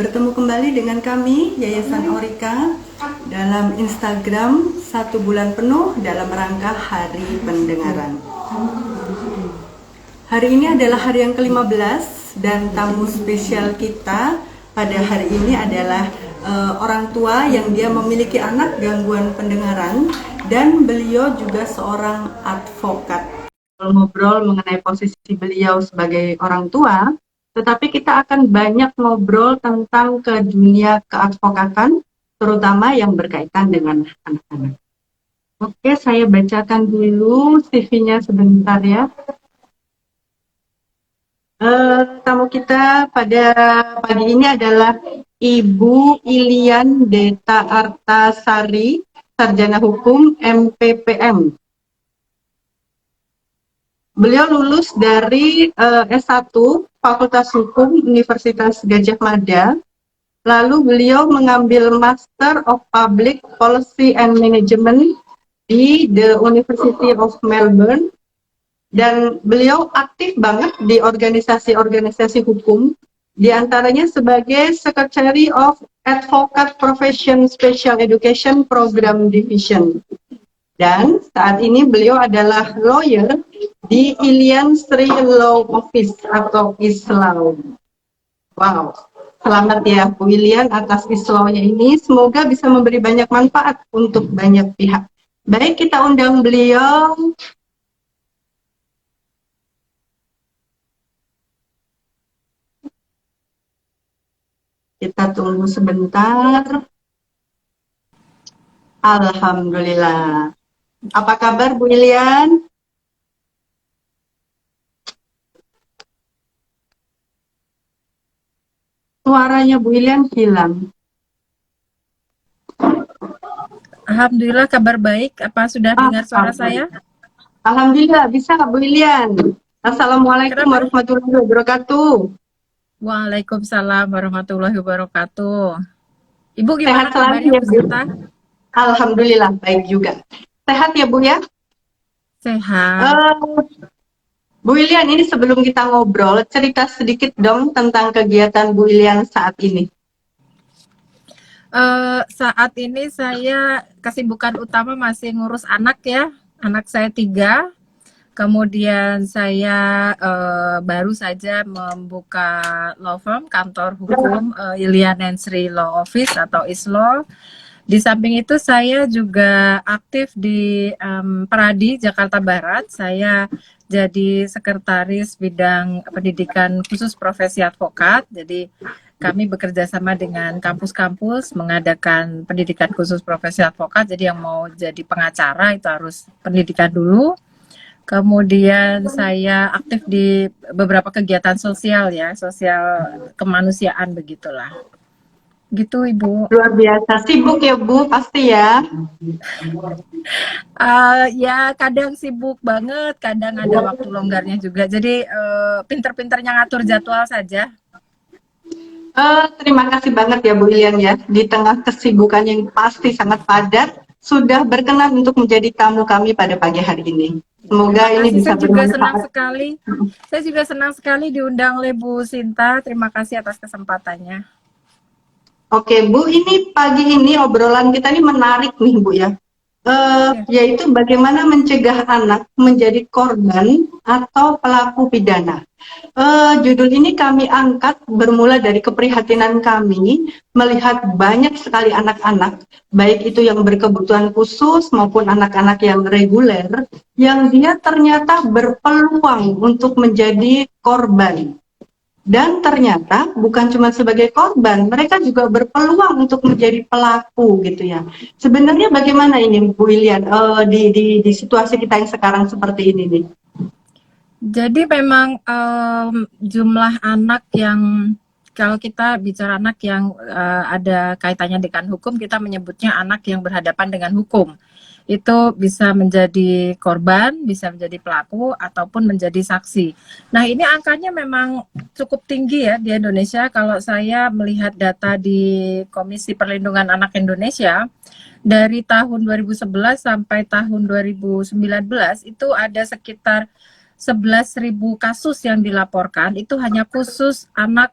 Bertemu kembali dengan kami, Yayasan Orika, dalam Instagram 1 bulan penuh dalam rangka Hari Pendengaran. Hari ini adalah hari yang ke-15 dan tamu spesial kita pada hari ini adalah orang tua yang dia memiliki anak gangguan pendengaran dan beliau juga seorang advokat. Ngobrol mengenai posisi beliau sebagai orang tua, tetapi kita akan banyak ngobrol tentang ke dunia keadvokatan, terutama yang berkaitan dengan anak-anak. Oke, saya bacakan dulu CV-nya sebentar ya. Tamu kita pada pagi ini adalah Ibu Ilian Deta Artasari, Sarjana Hukum MPPM. Beliau lulus dari S1 Fakultas Hukum Universitas Gadjah Mada. Lalu beliau mengambil Master of Public Policy and Management di The University of Melbourne. Dan beliau aktif banget di organisasi-organisasi hukum, diantaranya sebagai Secretary of Advocate Profession Special Education Program Division. Dan saat ini beliau adalah lawyer di Ilian Sri Law Office atau ISLAW. Wow, selamat ya Bu Ilian atas ISLAW-nya ini. Semoga bisa memberi banyak manfaat untuk banyak pihak. Baik, kita undang beliau. Kita tunggu sebentar. Alhamdulillah. Apa kabar Bu Ilian? Suaranya Bu Ilian hilang. Alhamdulillah kabar baik. Apa sudah dengar suara saya? Alhamdulillah bisa Bu Ilian. Assalamualaikum warahmatullahi wabarakatuh. Waalaikumsalam warahmatullahi wabarakatuh. Ibu gimana Sehat selalu kabarnya ya Bu Bu? Sinta? Alhamdulillah baik juga. Sehat ya Bu ya? Sehat. Bu Ilian, ini sebelum kita ngobrol, cerita sedikit dong tentang kegiatan Bu Ilian saat ini. Saat ini saya kesibukan utama masih ngurus anak ya. Anak saya 3. Kemudian saya baru saja membuka law firm, kantor hukum Ilian and Sri Law Office atau ISLAW. Di samping itu saya juga aktif di Peradi, Jakarta Barat. Saya jadi sekretaris bidang pendidikan khusus profesi advokat. Jadi kami bekerja sama dengan kampus-kampus mengadakan pendidikan khusus profesi advokat. Jadi yang mau jadi pengacara itu harus pendidikan dulu. Kemudian saya aktif di beberapa kegiatan sosial ya, sosial kemanusiaan begitulah. Gitu Ibu. Luar biasa, sibuk ya Bu, pasti ya. Ya kadang sibuk banget, kadang ada waktu longgarnya juga. Jadi pinter-pinternya ngatur jadwal saja. Terima kasih banget ya Bu Ilian ya, di tengah kesibukan yang pasti sangat padat, sudah berkenan untuk menjadi tamu kami pada pagi hari ini. Semoga ini bisa bermanfaat. Saya juga senang sekali diundang oleh Bu Sinta. Terima kasih atas kesempatannya. Oke Bu, ini pagi ini obrolan kita ini menarik nih Bu ya. Yaitu bagaimana mencegah anak menjadi korban atau pelaku pidana. Judul ini kami angkat bermula dari keprihatinan kami melihat banyak sekali anak-anak, baik itu yang berkebutuhan khusus maupun anak-anak yang reguler, yang dia ternyata berpeluang untuk menjadi korban. Dan ternyata bukan cuma sebagai korban, mereka juga berpeluang untuk menjadi pelaku gitu ya. Sebenarnya bagaimana ini Bu Ilian di situasi kita yang sekarang seperti ini nih? Jadi memang jumlah anak yang, kalau kita bicara anak yang ada kaitannya dengan hukum, kita menyebutnya anak yang berhadapan dengan hukum. Itu bisa menjadi korban, bisa menjadi pelaku, ataupun menjadi saksi. Nah ini angkanya memang cukup tinggi ya di Indonesia. Kalau saya melihat data di Komisi Perlindungan Anak Indonesia, dari tahun 2011 sampai tahun 2019 itu ada sekitar 11.000 kasus yang dilaporkan. Itu hanya khusus anak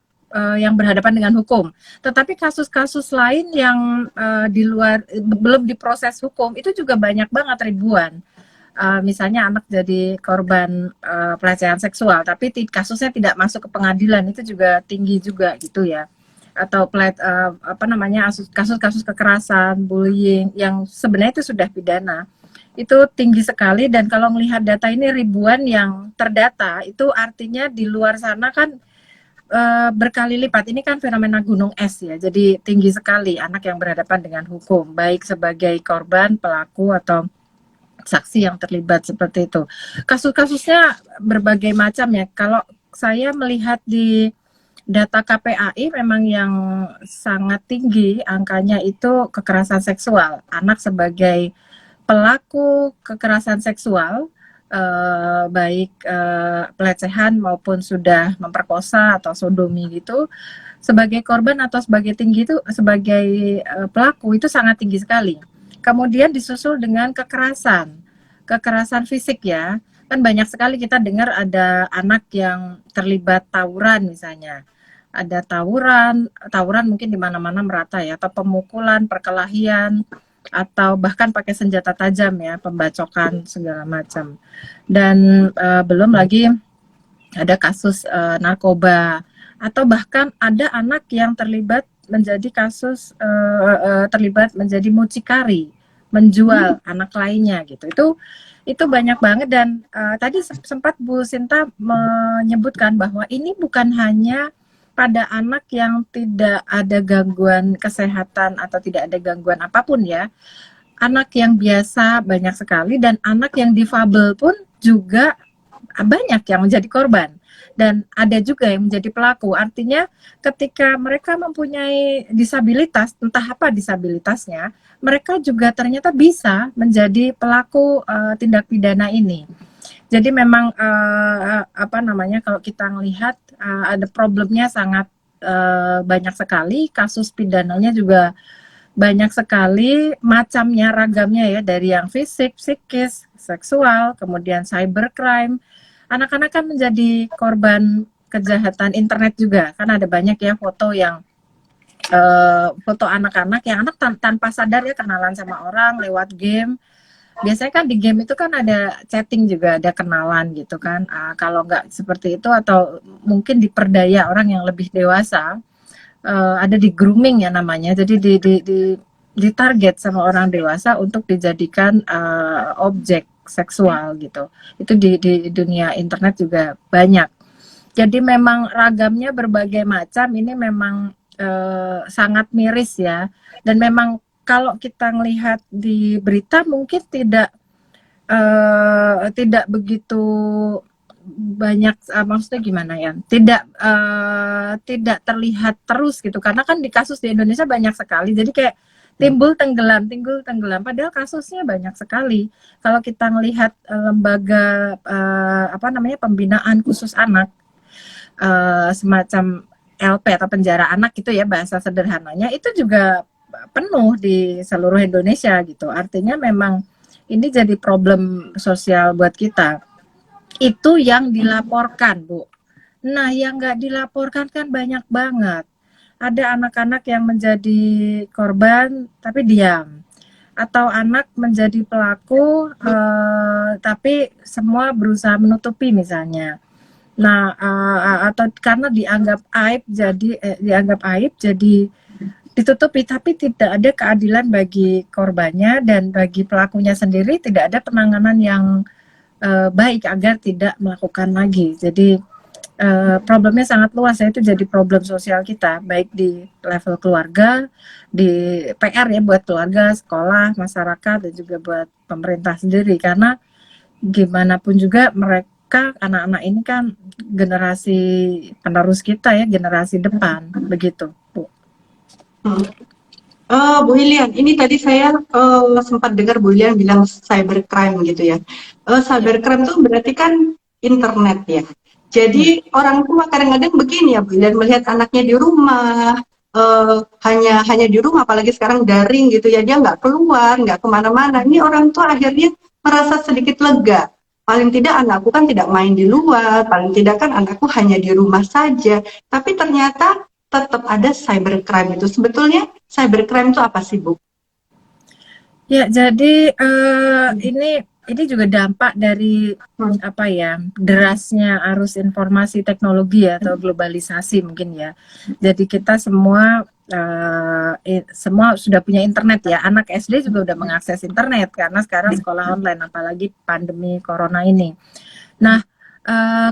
yang berhadapan dengan hukum. Tetapi kasus-kasus lain yang di luar belum diproses hukum itu juga banyak banget, ribuan. Misalnya anak jadi korban pelecehan seksual, tapi kasusnya tidak masuk ke pengadilan, itu juga tinggi juga gitu ya. Atau kasus-kasus kekerasan, bullying yang sebenarnya itu sudah pidana, itu tinggi sekali. Dan kalau melihat data ini ribuan yang terdata, itu artinya di luar sana kan berkali lipat. Ini kan fenomena gunung es ya, jadi tinggi sekali anak yang berhadapan dengan hukum, baik sebagai korban, pelaku, atau saksi yang terlibat seperti itu. Kasus-kasusnya berbagai macam ya. Kalau saya melihat di data KPAI memang yang sangat tinggi angkanya itu kekerasan seksual. Anak sebagai pelaku kekerasan seksual, baik pelecehan maupun sudah memperkosa atau sodomi gitu, sebagai korban atau sebagai tinggi itu sebagai pelaku itu sangat tinggi sekali. Kemudian disusul dengan kekerasan fisik ya. Kan banyak sekali kita dengar ada anak yang terlibat tawuran misalnya. Ada tawuran mungkin di mana-mana merata ya, atau pemukulan, perkelahian, atau bahkan pakai senjata tajam ya, pembacokan segala macam. Dan belum lagi ada kasus narkoba, atau bahkan ada anak yang terlibat menjadi mucikari, menjual anak lainnya gitu. Itu banyak banget. Dan tadi sempat Bu Sinta menyebutkan bahwa ini bukan hanya pada anak yang tidak ada gangguan kesehatan atau tidak ada gangguan apapun ya. Anak yang biasa banyak sekali, dan anak yang difabel pun juga banyak yang menjadi korban, dan ada juga yang menjadi pelaku. Artinya ketika mereka mempunyai disabilitas, entah apa disabilitasnya, mereka juga ternyata bisa menjadi pelaku tindak pidana ini. Jadi memang kalau kita melihat ada problemnya sangat banyak sekali, kasus pidananya juga banyak sekali macamnya, ragamnya ya, dari yang fisik, psikis, seksual, kemudian cybercrime. Anak-anak kan menjadi korban kejahatan internet juga, kan ada banyak ya foto yang foto anak-anak yang tanpa sadar ya kenalan sama orang lewat game. Biasanya kan di game itu kan ada chatting juga, ada kenalan gitu kan. Kalau nggak seperti itu, atau mungkin diperdaya orang yang lebih dewasa, ada di grooming ya namanya. Jadi di target sama orang dewasa untuk dijadikan objek seksual gitu. Itu di dunia internet juga banyak. Jadi memang ragamnya berbagai macam. Ini memang sangat miris ya. Dan memang kalau kita melihat di berita mungkin tidak begitu banyak, maksudnya gimana ya? Tidak terlihat terus gitu. Karena kan di kasus di Indonesia banyak sekali. Jadi kayak timbul tenggelam, padahal kasusnya banyak sekali. Kalau kita melihat lembaga pembinaan khusus anak, semacam LP atau penjara anak gitu ya bahasa sederhananya, itu juga penuh di seluruh Indonesia gitu. Artinya memang ini jadi problem sosial buat kita. Itu yang dilaporkan, Bu. Nah, yang nggak dilaporkan kan banyak banget. Ada anak-anak yang menjadi korban tapi diam, atau anak menjadi pelaku tapi semua berusaha menutupi misalnya. Nah, atau karena dianggap aib jadi ditutupi, tapi tidak ada keadilan bagi korbannya, dan bagi pelakunya sendiri tidak ada penanganan yang baik agar tidak melakukan lagi. Jadi problemnya sangat luas ya, itu jadi problem sosial kita, baik di level keluarga, di PR ya buat keluarga, sekolah, masyarakat, dan juga buat pemerintah sendiri. Karena gimana pun juga mereka, anak-anak ini kan generasi penerus kita ya, generasi depan, begitu Bu. Bu Hilian, ini tadi saya sempat dengar Bu Hilian bilang cybercrime gitu ya. Cybercrime itu berarti kan internet ya. Jadi orang tua kadang-kadang begini ya Bu Hilian, melihat anaknya di rumah, hanya di rumah, apalagi sekarang daring gitu ya, dia nggak keluar, nggak kemana-mana. Ini orang tua akhirnya merasa sedikit lega. paling tidak anakku kan tidak main di luar, paling tidak kan anakku hanya di rumah saja. Tapi ternyata tetap ada cybercrime itu. Sebetulnya cybercrime itu apa sih, Bu? Ya, jadi ini juga dampak dari apa ya, derasnya arus informasi teknologi ya, atau globalisasi mungkin ya. Jadi kita semua semua sudah punya internet ya. Anak SD juga udah mengakses internet karena sekarang sekolah online, apalagi pandemi corona ini. Nah,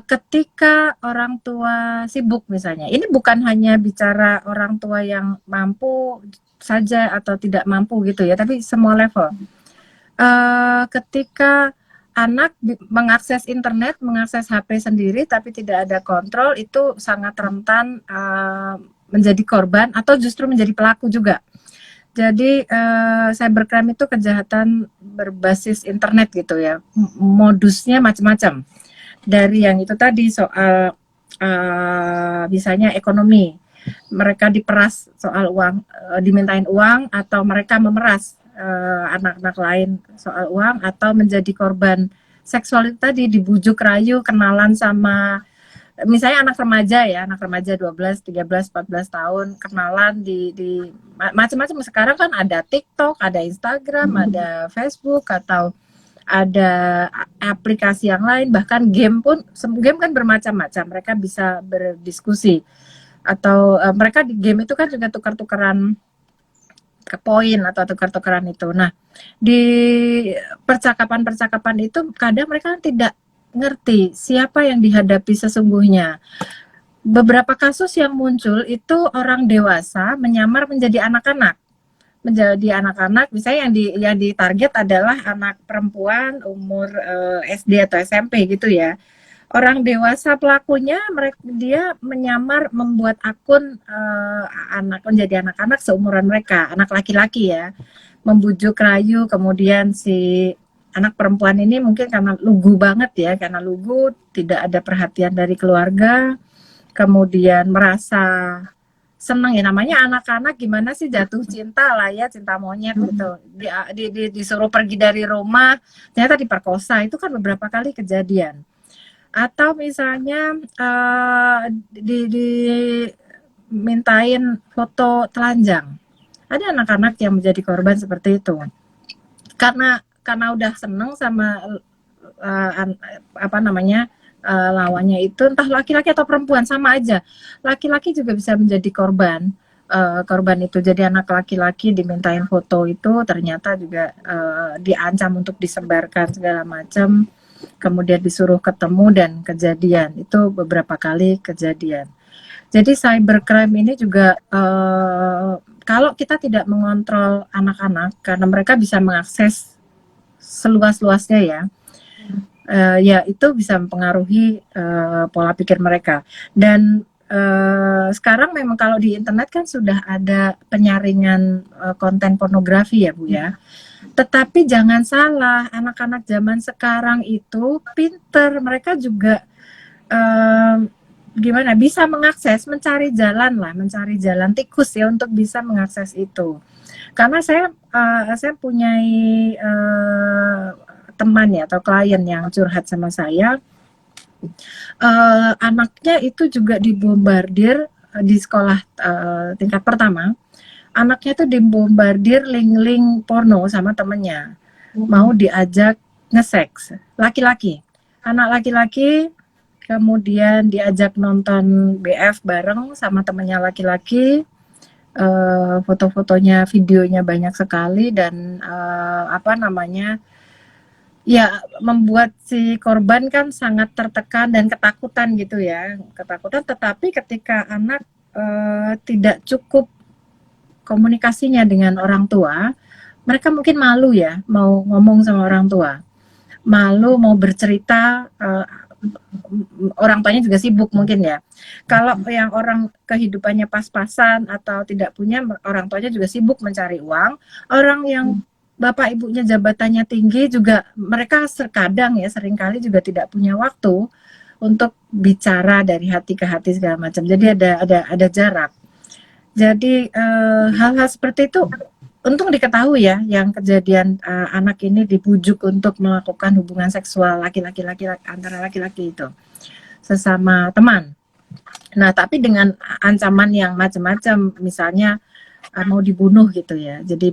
ketika orang tua sibuk misalnya, ini bukan hanya bicara orang tua yang mampu saja atau tidak mampu gitu ya, tapi semua level. Ketika anak mengakses internet, mengakses HP sendiri, tapi tidak ada kontrol, itu sangat rentan menjadi korban atau justru menjadi pelaku juga. Jadi cybercrime itu kejahatan berbasis internet gitu ya, modusnya macam-macam. Dari yang itu tadi soal misalnya ekonomi, mereka diperas soal uang, dimintain uang, atau mereka memeras anak-anak lain soal uang, atau menjadi korban seksual itu tadi, dibujuk rayu, kenalan sama misalnya anak remaja 12, 13, 14 tahun, kenalan di macam-macam. Sekarang kan ada TikTok, ada Instagram, ada Facebook, atau ada aplikasi yang lain, bahkan game pun, game kan bermacam-macam, mereka bisa berdiskusi, atau mereka di game itu kan juga tukar-tukaran ke poin atau tukar-tukaran itu. Nah, di percakapan-percakapan itu kadang mereka tidak ngerti siapa yang dihadapi sesungguhnya. Beberapa kasus yang muncul itu orang dewasa menyamar menjadi anak-anak. Menjadi anak-anak, misalnya yang ditarget adalah anak perempuan umur SD atau SMP gitu ya. Orang dewasa pelakunya, dia menyamar membuat akun anak menjadi anak-anak seumuran mereka, anak laki-laki ya, membujuk rayu, kemudian si anak perempuan ini mungkin karena lugu banget ya, karena lugu, tidak ada perhatian dari keluarga, kemudian merasa senang ya, namanya anak-anak gimana sih, jatuh cinta lah ya, cinta monyet gitu, disuruh pergi dari rumah, ternyata diperkosa. Itu kan beberapa kali kejadian. Atau misalnya dimintain foto telanjang, ada anak-anak yang menjadi korban seperti itu karena udah seneng sama apa namanya, lawannya itu, entah laki-laki atau perempuan, sama aja. Laki-laki juga bisa menjadi korban itu. Jadi anak laki-laki dimintain foto itu, ternyata juga diancam untuk disebarkan segala macam, kemudian disuruh ketemu, dan kejadian itu beberapa kali kejadian. Jadi cybercrime ini juga kalau kita tidak mengontrol anak-anak, karena mereka bisa mengakses seluas-luasnya ya, ya itu bisa mempengaruhi pola pikir mereka. Dan sekarang memang kalau di internet kan sudah ada penyaringan konten pornografi ya Bu ya. Tetapi jangan salah, anak-anak zaman sekarang itu pinter, mereka juga gimana, bisa mengakses, mencari jalan tikus ya untuk bisa mengakses itu. Karena saya punya teman ya, atau klien yang curhat sama saya, anaknya itu juga dibombardir di sekolah tingkat pertama. Anaknya itu dibombardir link-link porno sama temennya, mau diajak nge-seks, laki-laki, anak laki-laki, kemudian diajak nonton BF bareng sama temennya laki-laki, foto-fotonya, videonya banyak sekali, dan apa namanya, ya membuat si korban kan sangat tertekan dan ketakutan gitu ya, ketakutan. Tetapi ketika anak tidak cukup komunikasinya dengan orang tua, mereka mungkin malu ya mau ngomong sama orang tua, malu mau bercerita, orang tuanya juga sibuk mungkin ya. Kalau yang orang kehidupannya pas-pasan atau tidak punya, orang tuanya juga sibuk mencari uang. Orang yang bapak ibunya jabatannya tinggi juga, mereka terkadang ya, seringkali juga tidak punya waktu untuk bicara dari hati ke hati segala macam. Jadi ada jarak. Jadi hal-hal seperti itu untung diketahui ya, yang kejadian anak ini dibujuk untuk melakukan hubungan seksual antara laki-laki itu sesama teman. Nah, tapi dengan ancaman yang macam-macam, misalnya mau dibunuh gitu ya. Jadi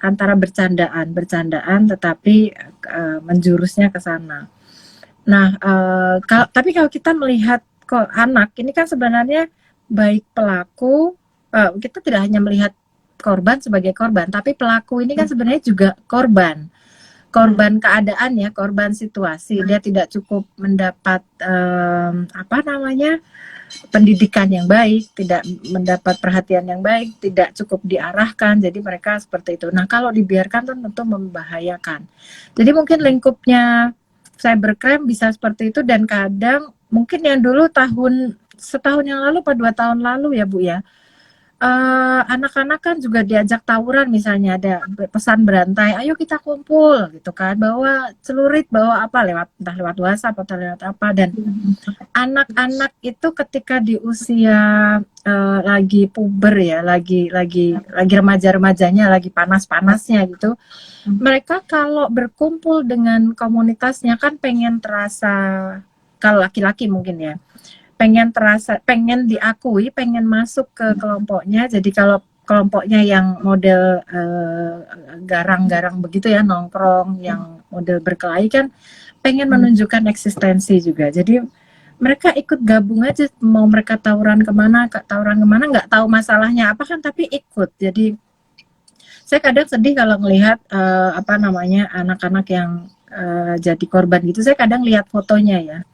antara bercandaan, tetapi menjurusnya ke sana. Nah, tapi kalau kita melihat kok anak ini kan sebenarnya baik pelaku, kita tidak hanya melihat korban sebagai korban, tapi pelaku ini kan sebenarnya juga korban keadaan ya, korban situasi. Dia tidak cukup mendapat pendidikan yang baik, tidak mendapat perhatian yang baik, tidak cukup diarahkan, jadi mereka seperti itu. Nah, kalau dibiarkan tentu membahayakan. Jadi mungkin lingkupnya cybercrime bisa seperti itu, dan kadang mungkin yang dulu setahun yang lalu atau 2 tahun lalu ya Bu ya, anak-anak kan juga diajak tawuran, misalnya ada pesan berantai, ayo kita kumpul gitu kan, bawa celurit, bawa apa, entah lewat WhatsApp atau lewat apa. Dan anak-anak itu ketika di usia lagi puber ya, lagi remaja-remajanya, lagi panas-panasnya gitu, mereka kalau berkumpul dengan komunitasnya kan pengen terasa, kalau laki-laki mungkin ya, pengen diakui, pengen masuk ke kelompoknya. Jadi kalau kelompoknya yang model garang-garang begitu ya, nongkrong yang model berkelahi, kan pengen menunjukkan eksistensi juga. Jadi mereka ikut gabung aja, mau mereka tawuran kemana, nggak tahu masalahnya apa kan, tapi ikut. Jadi saya kadang sedih kalau melihat anak-anak yang jadi korban gitu. Saya kadang lihat fotonya,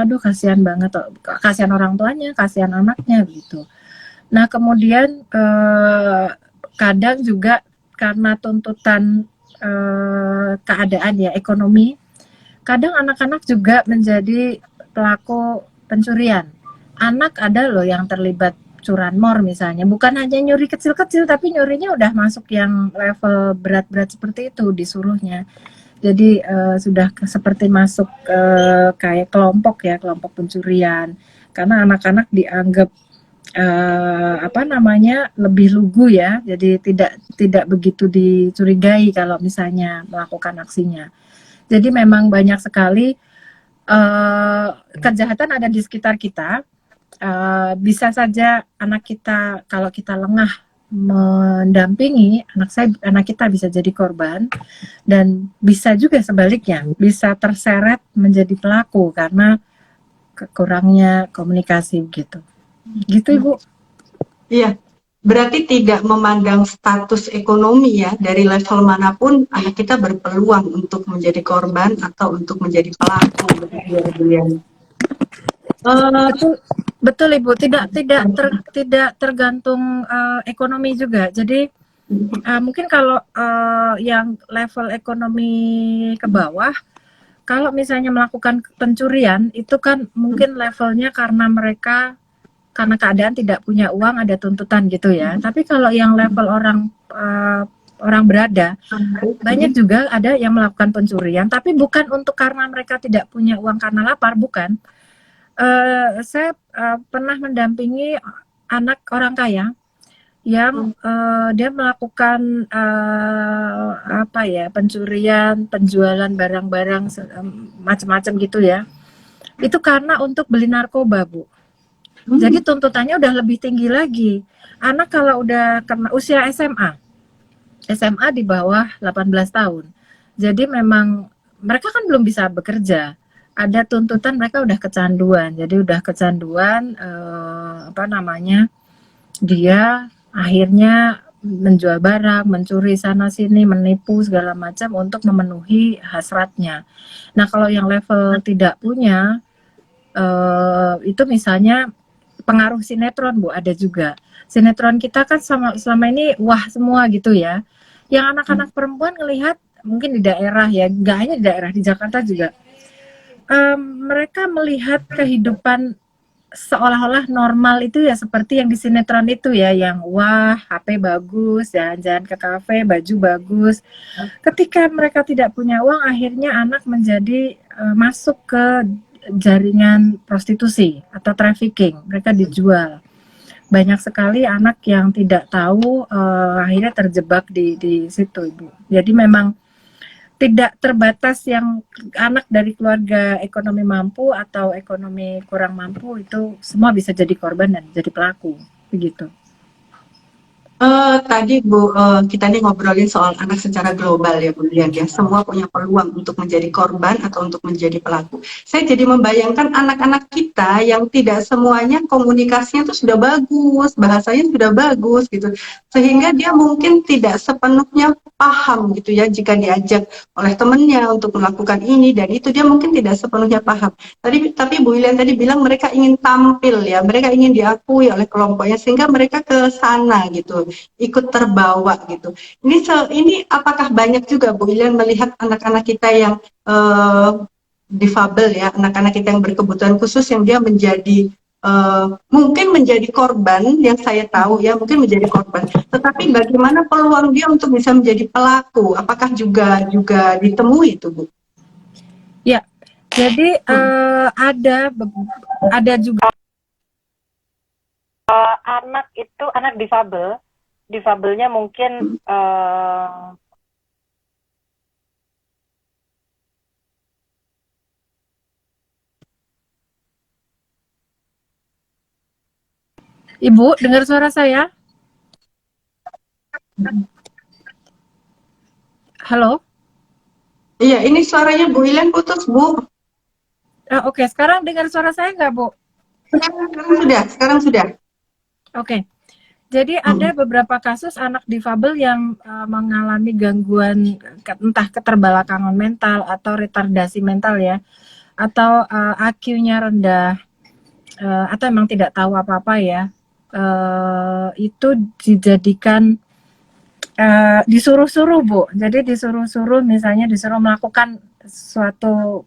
aduh kasihan banget, kasihan orang tuanya, kasihan anaknya gitu. Nah, kemudian kadang juga karena tuntutan keadaan ya, ekonomi, kadang anak-anak juga menjadi pelaku pencurian. Anak ada loh yang terlibat curanmor misalnya, bukan hanya nyuri kecil-kecil, tapi nyurinya udah masuk yang level berat-berat seperti itu disuruhnya. Jadi sudah seperti masuk kayak kelompok pencurian, karena anak-anak dianggap lebih lugu ya, jadi tidak begitu dicurigai kalau misalnya melakukan aksinya. Jadi memang banyak sekali kejahatan ada di sekitar kita. Bisa saja anak kita, kalau kita lengah mendampingi, anak kita bisa jadi korban, dan bisa juga sebaliknya, bisa terseret menjadi pelaku karena kurangnya komunikasi gitu Ibu. Iya, berarti tidak memandang status ekonomi ya, dari level manapun anak kita berpeluang untuk menjadi korban atau untuk menjadi pelaku. Betul Ibu, tidak tergantung ekonomi juga. Jadi mungkin kalau yang level ekonomi ke bawah, kalau misalnya melakukan pencurian, itu kan mungkin levelnya karena keadaan tidak punya uang, ada tuntutan gitu ya. Tapi kalau yang level orang berada, banyak juga ada yang melakukan pencurian, tapi bukan untuk karena mereka tidak punya uang karena lapar, bukan. Saya pernah mendampingi anak orang kaya yang dia melakukan pencurian, penjualan barang-barang macam-macam gitu ya. Itu karena untuk beli narkoba, Bu. Jadi tuntutannya udah lebih tinggi lagi. Anak kalau udah kena usia SMA di bawah 18 tahun. Jadi memang mereka kan belum bisa bekerja. Ada tuntutan, mereka udah kecanduan. Jadi udah kecanduan dia akhirnya menjual barang, mencuri sana sini, menipu segala macam untuk memenuhi hasratnya. Nah, kalau yang level tidak punya, itu misalnya pengaruh sinetron, Bu, ada juga. Sinetron kita kan selama ini wah semua gitu ya. Yang anak-anak perempuan ngelihat mungkin di daerah ya, nggak hanya di daerah, di Jakarta juga. Mereka melihat kehidupan seolah-olah normal itu ya seperti yang di sinetron itu ya, yang wah HP bagus, jalan-jalan ke kafe, baju bagus. Ketika mereka tidak punya uang, akhirnya anak menjadi masuk ke jaringan prostitusi atau trafficking, mereka dijual. banyak sekali anak yang tidak tahu akhirnya terjebak di situ, Ibu. Jadi memang tidak terbatas yang anak dari keluarga ekonomi mampu atau ekonomi kurang mampu, itu semua bisa jadi korban dan jadi pelaku, begitu. Tadi Bu, kita nih ngobrolin soal anak secara global ya Bu Lian ya. Semua punya peluang untuk menjadi korban atau untuk menjadi pelaku. Saya jadi membayangkan anak-anak kita yang tidak semuanya komunikasinya tuh sudah bagus, bahasanya sudah bagus gitu. Sehingga dia mungkin tidak sepenuhnya paham gitu ya jika diajak oleh temannya untuk melakukan ini dan itu, dia mungkin tidak sepenuhnya paham. Tapi Bu Ilian tadi bilang mereka ingin tampil ya, mereka ingin diakui oleh kelompoknya sehingga mereka ke sana gitu, ikut terbawa gitu. Ini apakah banyak juga Bu Ilian melihat anak-anak kita yang difabel ya, anak-anak kita yang berkebutuhan khusus yang dia menjadi mungkin menjadi korban, yang saya tahu ya mungkin menjadi korban, tetapi bagaimana peluang dia untuk bisa menjadi pelaku? Apakah juga ditemui itu Bu? Ya, jadi ada juga anak itu anak difabelnya mungkin Ibu dengar suara saya? Halo? Iya, ini suaranya Bu Ilian putus Bu. Oke, sekarang dengar suara saya nggak, Bu? Sekarang sudah. Oke. Jadi ada beberapa kasus anak difabel yang mengalami gangguan entah keterbelakangan mental atau retardasi mental ya, atau IQ-nya rendah, atau emang tidak tahu apa-apa ya. Itu dijadikan disuruh-suruh Bu. Jadi disuruh-suruh, misalnya disuruh melakukan suatu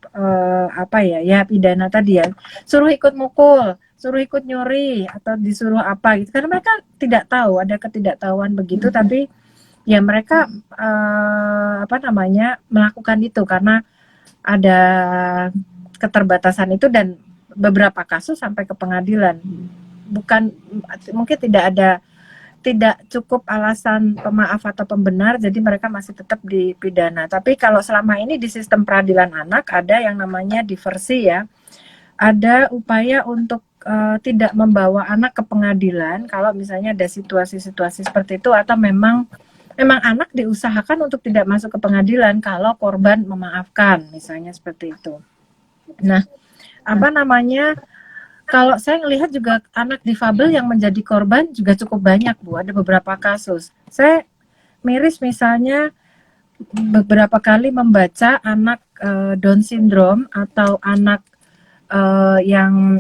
apa ya pidana tadi ya, suruh ikut mukul, suruh ikut nyuri, atau disuruh apa gitu, karena mereka tidak tahu, ada ketidaktahuan begitu, tapi ya mereka apa namanya melakukan itu karena ada keterbatasan itu, dan beberapa kasus sampai ke pengadilan. Bukan, mungkin tidak cukup alasan pemaaf atau pembenar, jadi mereka masih tetap dipidana. Tapi kalau selama ini di sistem peradilan anak ada yang namanya diversi ya, ada upaya untuk tidak membawa anak ke pengadilan kalau misalnya ada situasi-situasi seperti itu, atau memang anak diusahakan untuk tidak masuk ke pengadilan kalau korban memaafkan, misalnya seperti itu. Nah, apa namanya, kalau saya melihat juga anak difabel yang menjadi korban juga cukup banyak Bu, ada beberapa kasus. Saya miris misalnya beberapa kali membaca anak Down syndrome atau anak yang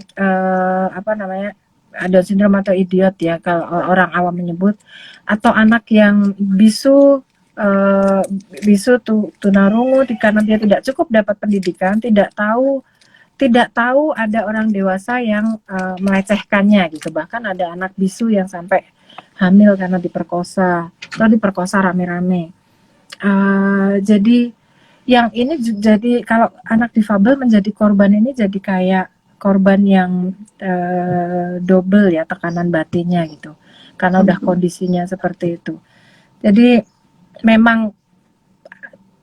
apa namanya Down syndrome atau idiot ya kalau orang awam menyebut, atau anak yang bisu tunarungu karena dia tidak cukup dapat pendidikan, tidak tahu ada orang dewasa yang melecehkannya gitu. Bahkan ada anak bisu yang sampai hamil karena diperkosa atau diperkosa rame-rame. Jadi yang ini jadi kalau anak difabel menjadi korban ini jadi kayak korban yang double ya tekanan batinnya gitu, karena udah kondisinya seperti itu. Jadi memang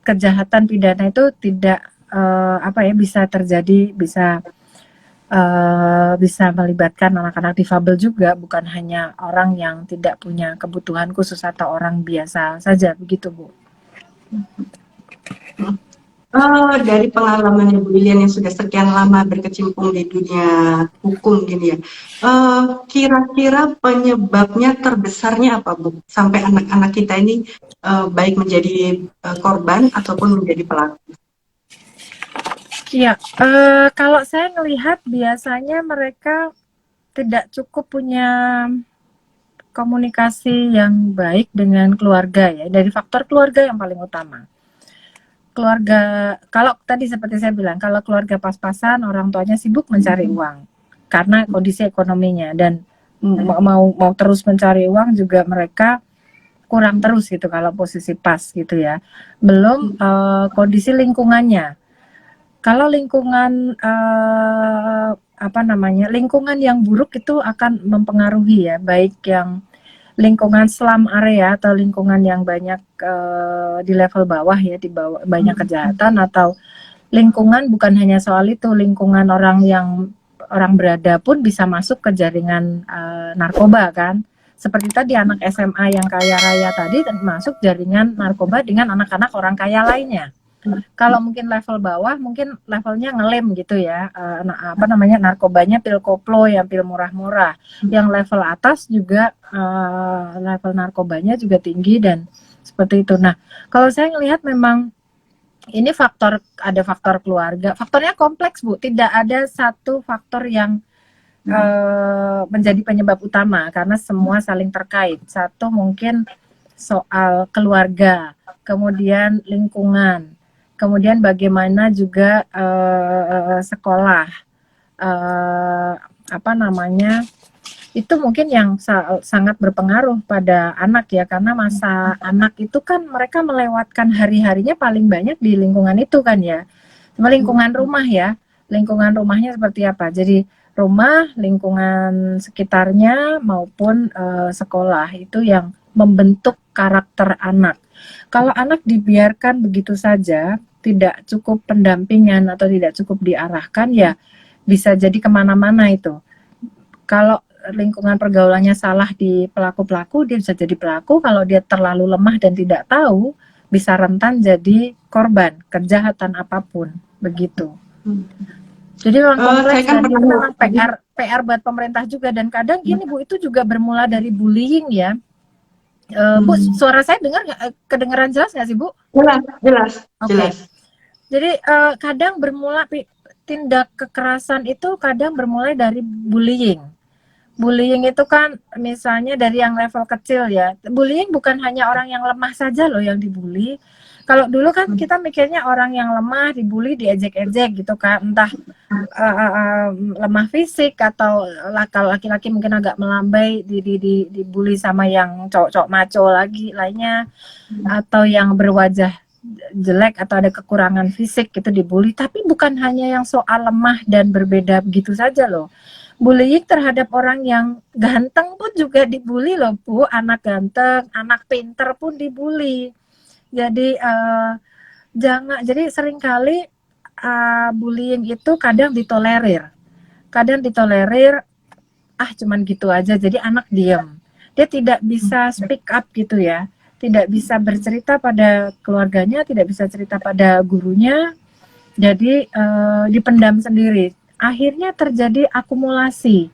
kejahatan pidana itu tidak apa ya bisa terjadi, bisa melibatkan anak-anak difabel juga, bukan hanya orang yang tidak punya kebutuhan khusus atau orang biasa saja, begitu Bu. Dari pengalaman Ibu Lilian yang sudah sekian lama berkecimpung di dunia hukum gini ya, kira-kira penyebabnya terbesarnya apa Bu? Sampai anak-anak kita ini baik menjadi korban ataupun menjadi pelaku. Iya, kalau saya melihat biasanya mereka tidak cukup punya komunikasi yang baik dengan keluarga ya, dari faktor keluarga yang paling utama. Keluarga, kalau tadi seperti saya bilang, kalau keluarga pas-pasan, orang tuanya sibuk mencari uang karena kondisi ekonominya, dan mau terus mencari uang juga mereka kurang terus gitu kalau posisi pas gitu ya. Belum kondisi lingkungannya. Kalau lingkungan apa namanya, lingkungan yang buruk itu akan mempengaruhi ya, baik yang lingkungan slum area atau lingkungan yang banyak di level bawah ya, di bawah banyak kejahatan, atau lingkungan bukan hanya soal itu, lingkungan orang berada pun bisa masuk ke jaringan narkoba kan. Seperti tadi anak SMA yang kaya raya tadi masuk jaringan narkoba dengan anak-anak orang kaya lainnya. Kalau mungkin level bawah, mungkin levelnya ngelem gitu ya, apa namanya, narkobanya pil koplo yang pil murah-murah. Yang level atas juga level narkobanya juga tinggi dan seperti itu. Nah, kalau saya ngelihat memang ini ada faktor keluarga. Faktornya kompleks, Bu. Tidak ada satu faktor yang menjadi penyebab utama karena semua saling terkait. Satu mungkin soal keluarga, kemudian lingkungan, kemudian bagaimana juga sekolah, apa namanya, itu mungkin yang sangat berpengaruh pada anak ya, karena masa anak itu kan mereka melewatkan hari-harinya paling banyak di lingkungan itu kan ya. Cuma lingkungan rumah ya, lingkungan rumahnya seperti apa. Jadi rumah, lingkungan sekitarnya maupun sekolah itu yang membentuk karakter anak. Kalau anak dibiarkan begitu saja, tidak cukup pendampingan atau tidak cukup diarahkan, ya bisa jadi kemana-mana itu. Kalau lingkungan pergaulannya salah di pelaku-pelaku, dia bisa jadi pelaku. Kalau dia terlalu lemah dan tidak tahu, bisa rentan jadi korban kejahatan apapun, begitu. Jadi memang kompleks dan itu memang PR buat pemerintah juga. Dan kadang gini Bu, itu juga bermula dari bullying ya. Bu, suara saya kedengeran jelas nggak sih Bu? Jelas. Jadi kadang bermula tindak kekerasan itu kadang bermulai dari bullying. Bullying itu kan misalnya dari yang level kecil ya. Bullying bukan hanya orang yang lemah saja loh yang dibully. Kalau dulu kan kita mikirnya orang yang lemah dibully, diejek-ejek gitu kan. Entah lemah fisik atau kalau laki-laki mungkin agak melambai dibully sama yang cowok-cowok maco lainnya, atau yang berwajah jelek atau ada kekurangan fisik itu dibully. Tapi bukan hanya yang soal lemah dan berbeda begitu saja loh. Bullying terhadap orang yang ganteng pun juga dibully loh Bu, anak ganteng, anak pinter pun dibully. Jadi jadi seringkali bullying itu kadang ditolerir, cuman gitu aja, jadi anak diam, dia tidak bisa speak up gitu ya, tidak bisa bercerita pada keluarganya, tidak bisa cerita pada gurunya, jadi dipendam sendiri. Akhirnya terjadi akumulasi,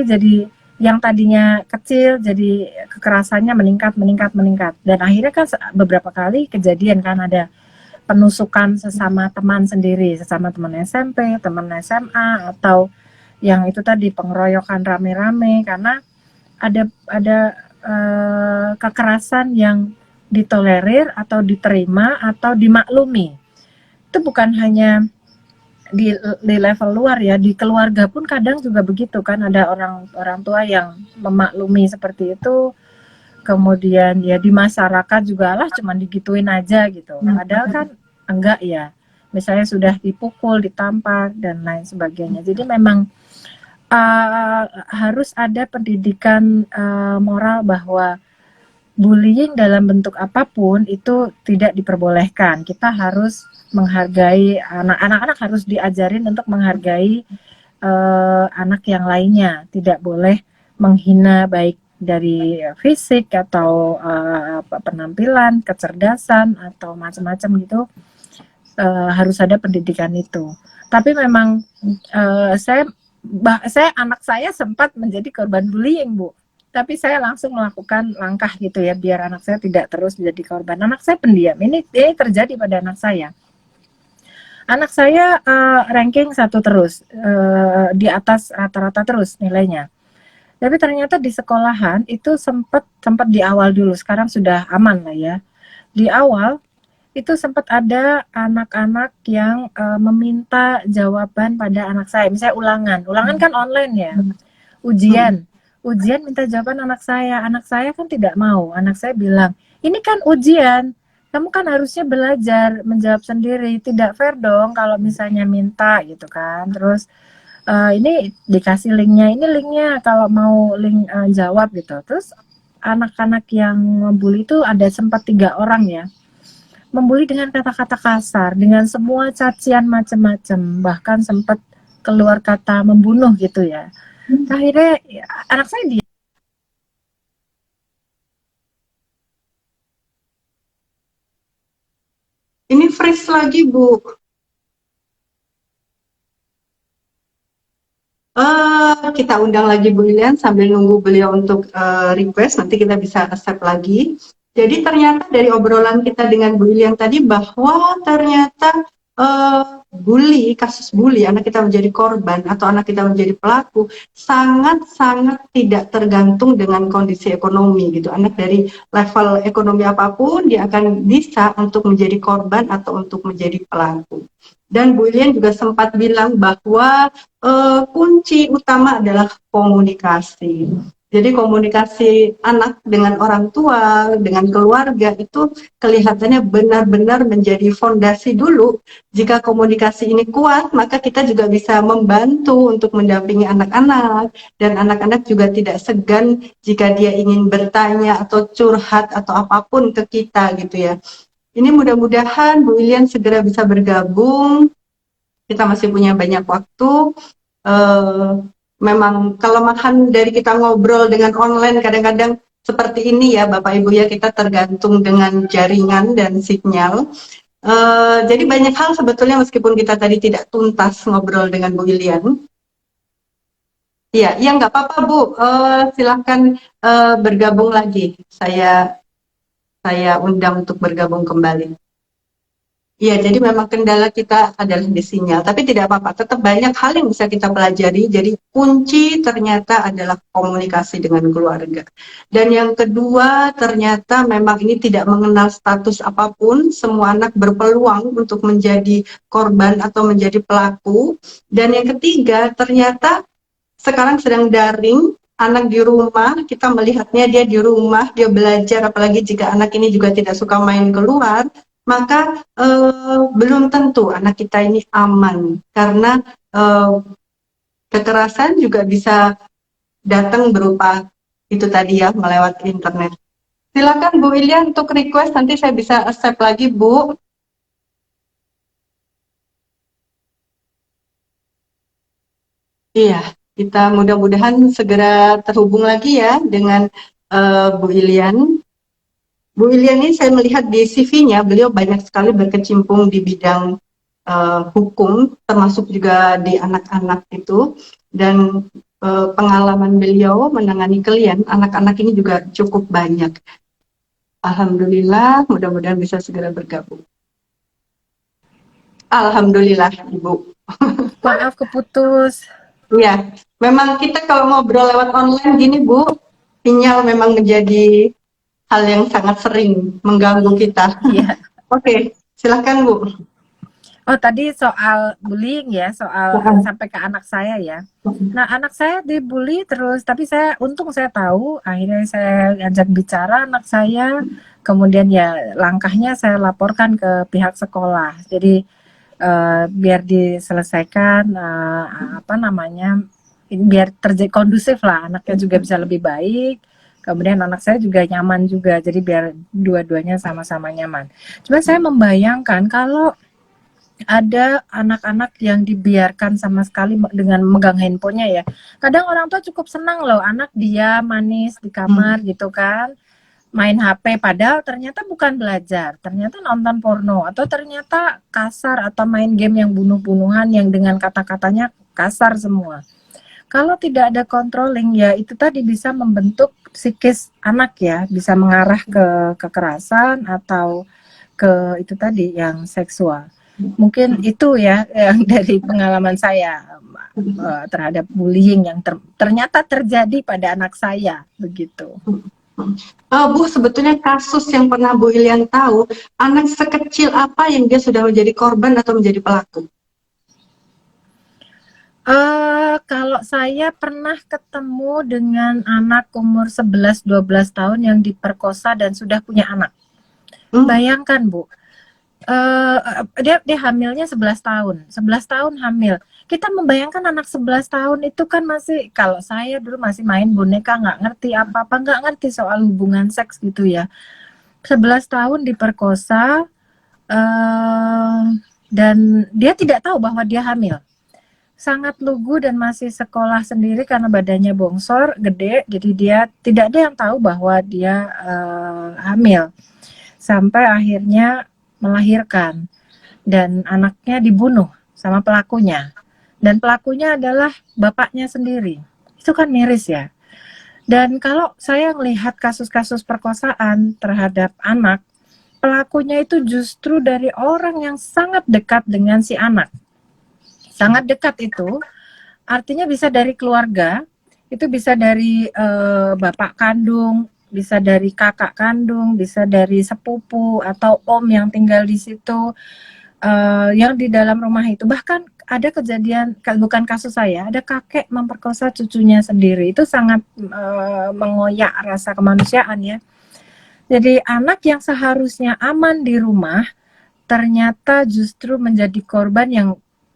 jadi yang tadinya kecil jadi kekerasannya meningkat, dan akhirnya kan beberapa kali kejadian kan ada penusukan sesama teman sendiri, sesama teman SMP, teman SMA, atau yang itu tadi pengeroyokan rame-rame karena ada kekerasan yang ditolerir atau diterima atau dimaklumi. Itu bukan hanya di level luar ya, di keluarga pun kadang juga begitu kan, ada orang tua yang memaklumi seperti itu, kemudian ya di masyarakat juga lah cuman digituin aja gitu, padahal kan enggak ya, misalnya sudah dipukul, ditampar dan lain sebagainya. Jadi memang harus ada pendidikan moral bahwa bullying dalam bentuk apapun itu tidak diperbolehkan. Kita harus menghargai anak-anak, harus diajarin untuk menghargai anak yang lainnya. Tidak boleh menghina baik dari fisik atau penampilan, kecerdasan atau macam-macam gitu. Harus ada pendidikan itu. Tapi memang anak saya sempat menjadi korban bullying, Bu. Tapi saya langsung melakukan langkah gitu ya, biar anak saya tidak terus menjadi korban. Anak saya pendiam. Ini terjadi pada anak saya. Anak saya ranking 1 terus, di atas rata-rata terus nilainya. Tapi ternyata di sekolahan itu sempat di awal dulu, sekarang sudah aman lah ya. Di awal itu sempat ada anak-anak yang meminta jawaban pada anak saya. Misalnya ulangan kan online ya, ujian minta jawaban anak saya kan tidak mau. Anak saya bilang, ini kan ujian, kamu kan harusnya belajar menjawab sendiri, tidak fair dong kalau misalnya minta gitu kan. Terus Ini dikasih linknya, ini linknya kalau mau link jawab gitu. Terus anak-anak yang membuli itu ada sempat 3 orang ya, membuli dengan kata-kata kasar, dengan semua cacian macam-macam, bahkan sempat keluar kata membunuh gitu ya. Akhirnya ya, anak saya dia Ini freeze lagi, Bu. Kita undang lagi Bu Lilian sambil nunggu beliau untuk request, nanti kita bisa accept lagi. Jadi ternyata dari obrolan kita dengan Bu Lilian tadi bahwa ternyata kasus bully, anak kita menjadi korban atau anak kita menjadi pelaku, sangat-sangat tidak tergantung dengan kondisi ekonomi gitu. Anak dari level ekonomi apapun, dia akan bisa untuk menjadi korban atau untuk menjadi pelaku. Dan Bu Lilian juga sempat bilang bahwa kunci utama adalah komunikasi. Jadi komunikasi anak dengan orang tua, dengan keluarga itu kelihatannya benar-benar menjadi fondasi dulu. Jika komunikasi ini kuat, maka kita juga bisa membantu untuk mendampingi anak-anak. Dan anak-anak juga tidak segan jika dia ingin bertanya atau curhat atau apapun ke kita gitu ya. Ini mudah-mudahan Bu Lilian segera bisa bergabung. Kita masih punya banyak waktu. Memang kelemahan dari kita ngobrol dengan online kadang-kadang seperti ini ya Bapak Ibu ya, kita tergantung dengan jaringan dan sinyal. Jadi banyak hal sebetulnya meskipun kita tadi tidak tuntas ngobrol dengan Bu Lilian. Iya, ya nggak apa-apa Bu, silahkan bergabung lagi. Saya undang untuk bergabung kembali. Iya, jadi memang kendala kita adalah di sinyal, tapi tidak apa-apa, tetap banyak hal yang bisa kita pelajari. Jadi kunci ternyata adalah komunikasi dengan keluarga. Dan yang kedua, ternyata memang ini tidak mengenal status apapun, semua anak berpeluang untuk menjadi korban atau menjadi pelaku. Dan yang ketiga, ternyata sekarang sedang daring, anak di rumah, kita melihatnya dia di rumah, dia belajar, apalagi jika anak ini juga tidak suka main keluar, maka belum tentu anak kita ini aman, karena kekerasan juga bisa datang berupa itu tadi ya, melewati internet. Silakan Bu William untuk request, nanti saya bisa accept lagi Bu. Iya, kita mudah-mudahan segera terhubung lagi ya dengan Bu Ilian. Bu Ilian ini saya melihat di CV-nya, beliau banyak sekali berkecimpung di bidang hukum, termasuk juga di anak-anak itu. Dan pengalaman beliau menangani klien, anak-anak ini juga cukup banyak. Alhamdulillah, mudah-mudahan bisa segera bergabung. Alhamdulillah, Ibu. maaf keputus. Iya, memang kita kalau ngobrol lewat online gini Bu, sinyal memang menjadi hal yang sangat sering mengganggu kita. Iya. Oke, silakan Bu. Oh, tadi soal bullying ya, soal sampai ke anak saya ya. Nah, anak saya dibully terus, tapi untung saya tahu, akhirnya saya ajak bicara anak saya, kemudian ya langkahnya saya laporkan ke pihak sekolah. Jadi biar diselesaikan apa namanya, biar terjadi kondusif lah, anaknya juga bisa lebih baik. Kemudian anak saya juga nyaman juga, jadi biar dua-duanya sama-sama nyaman. Cuma saya membayangkan kalau ada anak-anak yang dibiarkan sama sekali dengan megang handphonenya ya. Kadang orang tua cukup senang loh, anak dia manis di kamar gitu kan, main HP, padahal ternyata bukan belajar, ternyata nonton porno, atau ternyata kasar, atau main game yang bunuh-bunuhan yang dengan kata-katanya kasar semua. Kalau tidak ada controlling ya itu tadi bisa membentuk psikis anak ya, bisa mengarah ke kekerasan atau ke itu tadi yang seksual. Mungkin itu ya yang dari pengalaman saya terhadap bullying yang ternyata terjadi pada anak saya begitu. Bu, sebetulnya kasus yang pernah Bu Ilian tahu, anak sekecil apa yang dia sudah menjadi korban atau menjadi pelaku? Kalau saya pernah ketemu dengan anak umur 11-12 tahun yang diperkosa dan sudah punya anak. Bayangkan Bu, Dia hamilnya 11 tahun. 11 tahun hamil. Kita membayangkan anak 11 tahun itu kan masih, kalau saya dulu masih main boneka, nggak ngerti apa-apa, nggak ngerti soal hubungan seks gitu ya. 11 tahun diperkosa, dan dia tidak tahu bahwa dia hamil. Sangat lugu dan masih sekolah sendiri karena badannya bongsor, gede, jadi dia tidak ada yang tahu bahwa dia hamil. Sampai akhirnya melahirkan dan anaknya dibunuh sama pelakunya. Dan pelakunya adalah bapaknya sendiri. Itu kan miris ya. Dan kalau saya melihat kasus-kasus perkosaan terhadap anak, pelakunya itu justru dari orang yang sangat dekat dengan si anak. Sangat dekat itu artinya bisa dari keluarga, itu bisa dari bapak kandung, bisa dari kakak kandung, bisa dari sepupu atau om yang tinggal di situ, yang di dalam rumah itu. Bahkan ada kejadian, bukan kasus saya, ada kakek memperkosa cucunya sendiri. Itu sangat mengoyak rasa kemanusiaan ya. Jadi anak yang seharusnya aman di rumah ternyata justru menjadi korban yang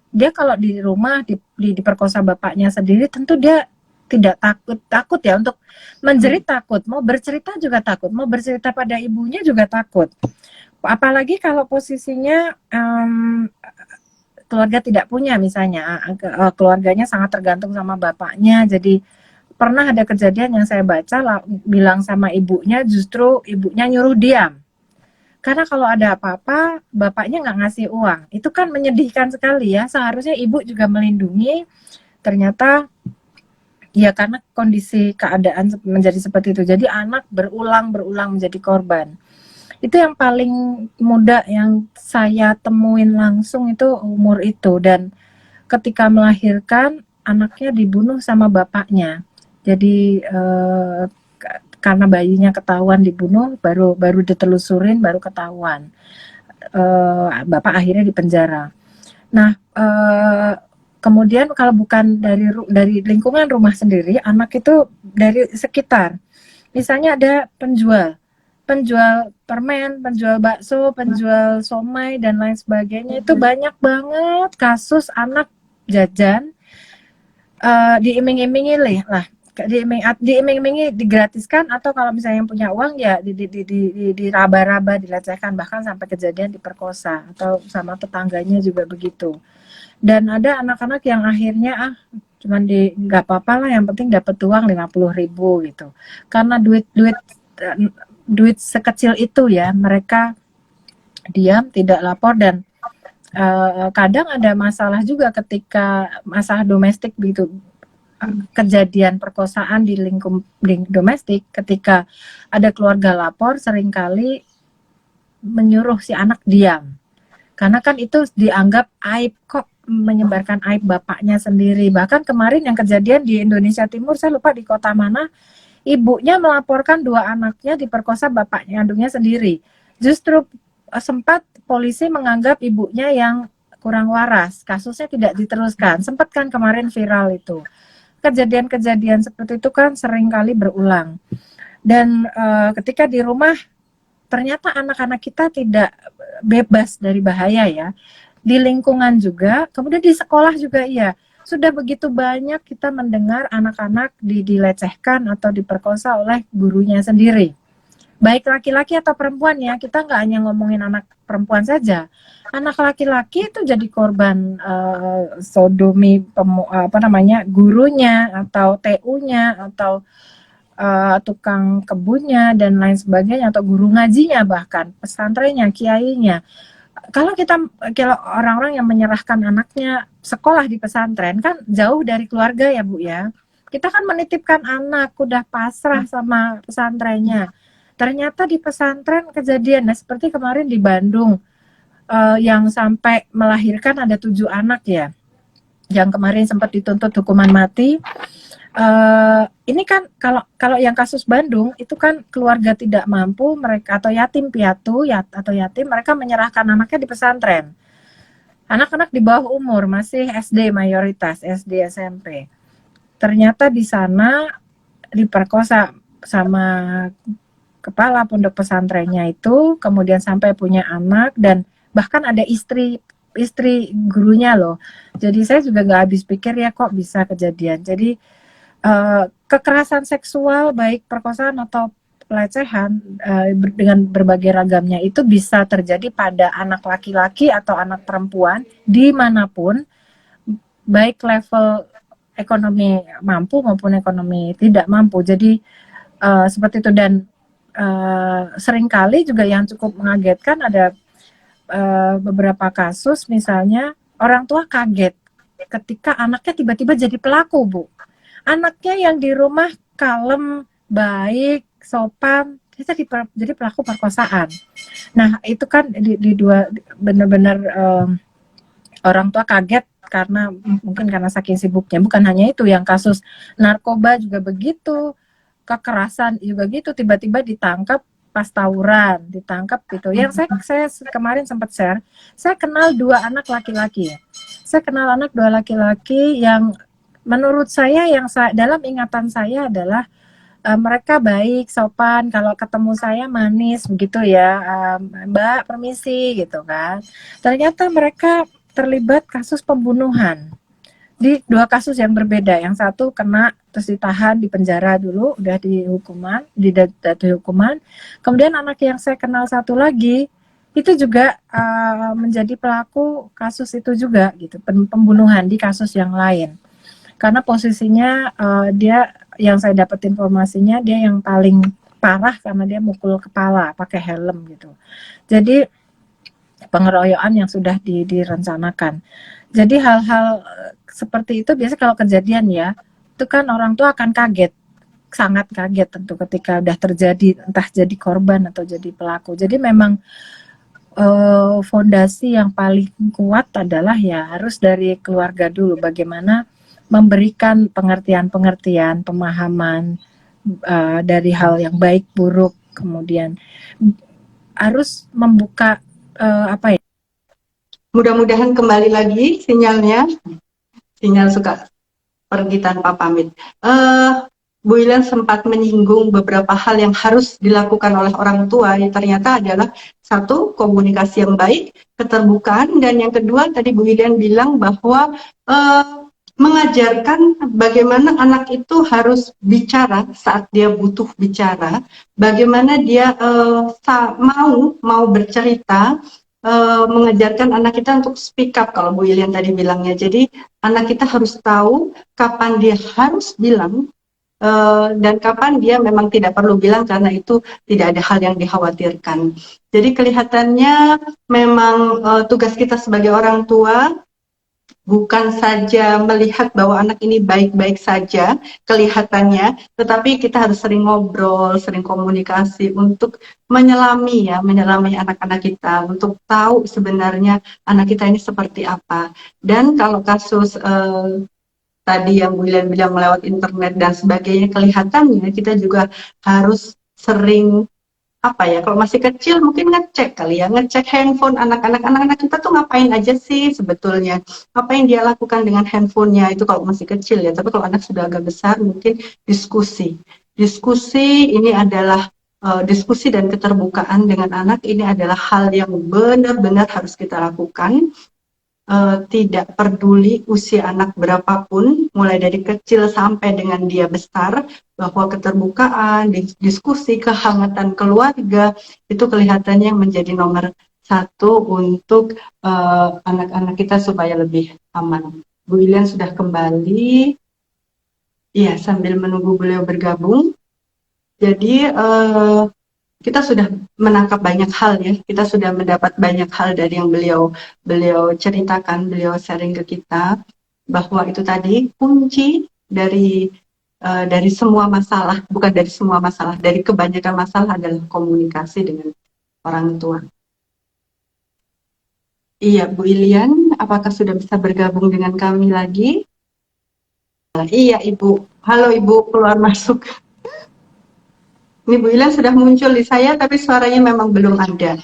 dia kalau di rumah diperkosa bapaknya sendiri, tentu dia tidak takut ya untuk menjerit, takut mau bercerita juga takut, mau bercerita pada ibunya juga takut. Apalagi kalau posisinya keluarga tidak punya, misalnya keluarganya sangat tergantung sama bapaknya. Jadi pernah ada kejadian yang saya baca, bilang sama ibunya, justru ibunya nyuruh diam. Karena kalau ada apa-apa, bapaknya nggak ngasih uang. Itu kan menyedihkan sekali ya. Seharusnya ibu juga melindungi. Ternyata ya karena kondisi keadaan menjadi seperti itu. Jadi anak berulang menjadi korban. Itu yang paling muda yang saya temuin langsung itu umur itu. Dan ketika melahirkan, anaknya dibunuh sama bapaknya. Jadi karena bayinya ketahuan dibunuh, baru ditelusurin, baru ketahuan. Bapak akhirnya dipenjara. Nah, kemudian kalau bukan dari lingkungan rumah sendiri, anak itu dari sekitar. Misalnya ada penjual permen, penjual bakso, penjual somai dan lain sebagainya. Itu banyak banget kasus anak jajan diiming-imingi lah, diiming-imingi digratiskan, atau kalau misalnya yang punya uang ya diraba-raba, dilecehkan, bahkan sampai kejadian diperkosa, atau sama tetangganya juga begitu. Dan ada anak-anak yang akhirnya cuman nggak apa-apa lah, yang penting dapat uang 50.000 gitu. Karena duit sekecil itu ya, mereka diam, tidak lapor. Dan kadang ada masalah juga ketika masalah domestik begitu, kejadian perkosaan di lingkup domestik, ketika ada keluarga lapor, seringkali menyuruh si anak diam. Karena kan itu dianggap aib, kok menyebarkan aib bapaknya sendiri. Bahkan kemarin yang kejadian di Indonesia Timur, saya lupa di kota mana, ibunya melaporkan 2 anaknya diperkosa bapaknya kandungnya sendiri. Justru sempat polisi menganggap ibunya yang kurang waras, kasusnya tidak diteruskan. Sempat kan kemarin viral itu. Kejadian-kejadian seperti itu kan sering kali berulang. Dan ketika di rumah ternyata anak-anak kita tidak bebas dari bahaya ya. Di lingkungan juga, kemudian di sekolah juga iya. Sudah begitu banyak kita mendengar anak-anak dilecehkan atau diperkosa oleh gurunya sendiri. Baik laki-laki atau perempuan ya, kita nggak hanya ngomongin anak perempuan saja. Anak laki-laki itu jadi korban sodomi, gurunya atau TU-nya atau tukang kebunnya dan lain sebagainya, atau guru ngajinya, bahkan pesantrennya, kiainya. Kalau orang-orang yang menyerahkan anaknya sekolah di pesantren kan jauh dari keluarga ya Bu ya. Kita kan menitipkan anak, udah pasrah sama pesantrennya. Ternyata di pesantren kejadian, nah seperti kemarin di Bandung, yang sampai melahirkan ada 7 anak ya, yang kemarin sempat dituntut hukuman mati. Ini kan kalau yang kasus Bandung itu kan keluarga tidak mampu, mereka atau yatim piatu atau yatim, mereka menyerahkan anaknya di pesantren. Anak-anak di bawah umur, masih SD mayoritas, SD SMP. Ternyata di sana diperkosa sama kepala pondok pesantrennya itu, kemudian sampai punya anak, dan bahkan ada istri gurunya loh. Jadi saya juga nggak habis pikir ya kok bisa kejadian. Jadi kekerasan seksual baik perkosaan atau pelecehan dengan berbagai ragamnya itu bisa terjadi pada anak laki-laki atau anak perempuan dimanapun, baik level ekonomi mampu maupun ekonomi tidak mampu. Jadi seperti itu. Dan seringkali juga yang cukup mengagetkan ada beberapa kasus, misalnya orang tua kaget ketika anaknya tiba-tiba jadi pelaku, Bu. Anaknya yang di rumah kalem, baik, sopan, kita jadi pelaku perkosaan. Nah, itu kan di dua benar-benar orang tua kaget karena mungkin karena saking sibuknya. Bukan hanya itu, yang kasus narkoba juga begitu, kekerasan juga gitu, tiba-tiba ditangkap pas tawuran, ditangkap gitu. Yang saya kemarin sempat share, saya kenal 2 anak laki-laki. Saya kenal anak 2 laki-laki yang menurut saya, yang dalam ingatan saya adalah mereka baik, sopan, kalau ketemu saya manis begitu ya, Mbak permisi gitu kan. Ternyata mereka terlibat kasus pembunuhan di 2 kasus yang berbeda. Yang satu kena terus ditahan di penjara dulu, udah dijatuhi hukuman. Kemudian anak yang saya kenal satu lagi itu juga menjadi pelaku kasus itu juga gitu, pembunuhan di kasus yang lain. Karena posisinya dia, yang saya dapat informasinya, dia yang paling parah karena dia mukul kepala pakai helm gitu. Jadi pengeroyokan yang sudah direncanakan. Jadi hal-hal seperti itu biasanya kalau kejadian ya, itu kan orang tua akan kaget, sangat kaget tentu ketika udah terjadi, entah jadi korban atau jadi pelaku. Jadi memang fondasi yang paling kuat adalah ya harus dari keluarga dulu, bagaimana memberikan pengertian-pengertian, pemahaman dari hal yang baik buruk, kemudian harus membuka apa ya? Mudah-mudahan kembali lagi sinyalnya. Sinyal suka pergi tanpa pamit. Bu Ilian sempat menyinggung beberapa hal yang harus dilakukan oleh orang tua, yang ternyata adalah satu, komunikasi yang baik, keterbukaan, dan yang kedua tadi Bu Ilian bilang bahwa mengajarkan bagaimana anak itu harus bicara saat dia butuh bicara, bagaimana dia mau bercerita, mengajarkan anak kita untuk speak up kalau Bu Ilian tadi bilangnya. Jadi anak kita harus tahu kapan dia harus bilang dan kapan dia memang tidak perlu bilang karena itu tidak ada hal yang dikhawatirkan. Jadi kelihatannya memang tugas kita sebagai orang tua bukan saja melihat bahwa anak ini baik-baik saja kelihatannya, tetapi kita harus sering ngobrol, sering komunikasi untuk menyelami anak-anak kita, untuk tahu sebenarnya anak kita ini seperti apa. Dan kalau kasus tadi yang Bu Ilian bilang melewat internet dan sebagainya, kelihatannya kita juga harus sering kalau masih kecil mungkin ngecek kali ya, ngecek handphone anak-anak kita tuh ngapain aja sih sebetulnya, apa yang dia lakukan dengan handphonenya itu kalau masih kecil ya. Tapi kalau anak sudah agak besar mungkin diskusi ini adalah diskusi dan keterbukaan dengan anak ini adalah hal yang benar-benar harus kita lakukan. Tidak peduli usia anak berapapun, mulai dari kecil sampai dengan dia besar, bahwa keterbukaan, diskusi, kehangatan keluarga itu kelihatannya menjadi nomor 1 untuk anak-anak kita supaya lebih aman. Bu Ilian sudah kembali, ya sambil menunggu beliau bergabung. Jadi kita sudah menangkap banyak hal ya, kita sudah mendapat banyak hal dari yang beliau ceritakan, beliau sharing ke kita, bahwa itu tadi kunci dari semua masalah, bukan dari semua masalah, dari kebanyakan masalah adalah komunikasi dengan orang tua. Iya, Bu Ilian, apakah sudah bisa bergabung dengan kami lagi? Iya, Ibu. Halo, Ibu, keluar masuk. Ini Bu Ilian sudah muncul di saya, tapi suaranya memang belum ada.